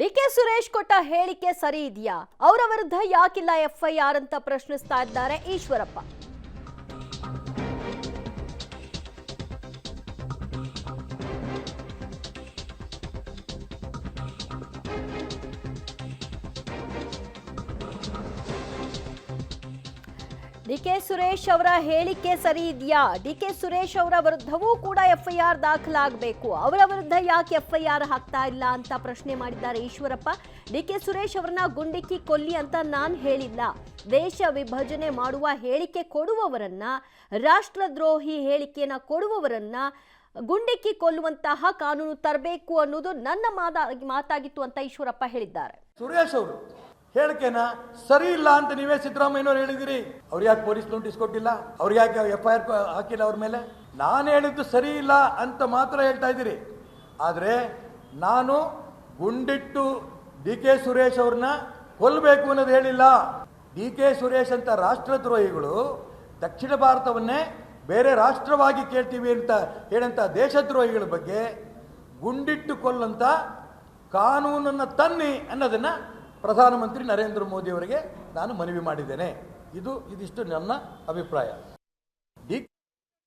DK Suresh ಕೊಟ್ಟ ಹೇಳಿಕೆ ಸರಿ ಇದೆಯಾ? ಅವರ ವಿರುದ್ಧ ಯಾಕಿಲ್ಲ ಎಫ್ಐಆರ್ ಅಂತ ಪ್ರಶ್ನಿಸ್ತಾ ಇದ್ದಾರೆ ಈಶ್ವರಪ್ಪ. ಡಿಕೆ ಸುರೇಶ್ ಅವರ ಹೇಳಿಕೆ ಸರಿ ಇದೆಯಾ? ಡಿಕೆ ಸುರೇಶ್ ಅವರ ವಿರುದ್ಧವೂ ಕೂಡ ಎಫ್ಐಆರ್ ದಾಖಲಾಗಬೇಕು. ಅವರ ವಿರುದ್ಧ ಯಾಕೆ ಎಫ್ಐಆರ್ ಹಾಕ್ತಾ ಇಲ್ಲ ಅಂತ ಪ್ರಶ್ನೆ ಮಾಡಿದ್ದಾರೆ ಈಶ್ವರಪ್ಪ. ಡಿಕೆ ಸುರೇಶ್ ಅವರನ್ನ ಗುಂಡಿಕ್ಕಿ ಕೊಲ್ಲಿ ಅಂತ ನಾನು ಹೇಳಿಲ್ಲ. ದೇಶ ವಿಭಜನೆ ಮಾಡುವ ಹೇಳಿಕೆ ಕೊಡುವವರನ್ನ, ರಾಷ್ಟ್ರದ್ರೋಹಿ ಹೇಳಿಕೆಯನ್ನ ಕೊಡುವವರನ್ನ ಗುಂಡಿಕ್ಕಿ ಕೊಲ್ಲುವಂತಹ ಕಾನೂನು ತರಬೇಕು ಅನ್ನೋದು ನನ್ನ ಮಾತಾಗಿತ್ತು ಅಂತ ಈಶ್ವರಪ್ಪ ಹೇಳಿದ್ದಾರೆ. ಸುರೇಶ್ ಅವರು ಹೇಳಿಕೆನ ಸರಿ ಇಲ್ಲ ಅಂತ ನೀವೇ ಸಿದ್ದರಾಮಯ್ಯನವ್ರು ಹೇಳಿದಿರಿ. ಅವ್ರು ಯಾಕೆ ಪೊಲೀಸ್ ನೋಟಿಸ್ ಕೊಟ್ಟಿಲ್ಲ? ಅವ್ರು ಯಾಕೆ ಎಫ್ಐಆರ್ ಹಾಕಿಲ್ಲ ಅವ್ರ ಮೇಲೆ? ನಾನು ಹೇಳಿದ್ದು ಸರಿ ಇಲ್ಲ ಅಂತ ಮಾತ್ರ ಹೇಳ್ತಾ ಇದ್ದೀರಿ. ಆದರೆ ನಾನು ಗುಂಡಿಟ್ಟು ಡಿ ಕೆ ಸುರೇಶ್ ಅವ್ರನ್ನ ಕೊಲ್ಲಬೇಕು ಅನ್ನೋದು ಹೇಳಿಲ್ಲ. ಡಿ ಕೆ ಸುರೇಶ್ ಅಂತ ರಾಷ್ಟ್ರದ್ರೋಹಿಗಳು ದಕ್ಷಿಣ ಭಾರತವನ್ನೇ ಬೇರೆ ರಾಷ್ಟ್ರವಾಗಿ ಕೇಳ್ತೀವಿ ಅಂತ ಹೇಳಂತ ದೇಶದ್ರೋಹಿಗಳ ಬಗ್ಗೆ ಗುಂಡಿಟ್ಟು ಕೊಲ್ಲಂತ ಕಾನೂನನ್ನು ತನ್ನಿ ಅನ್ನೋದನ್ನ ಪ್ರಧಾನಮಂತ್ರಿ ನರೇಂದ್ರ ಮೋದಿ ಅವರಿಗೆ ನಾನು ಮನವಿ ಮಾಡಿದ್ದೇನೆ. ಇದಿಷ್ಟು ನನ್ನ ಅಭಿಪ್ರಾಯ.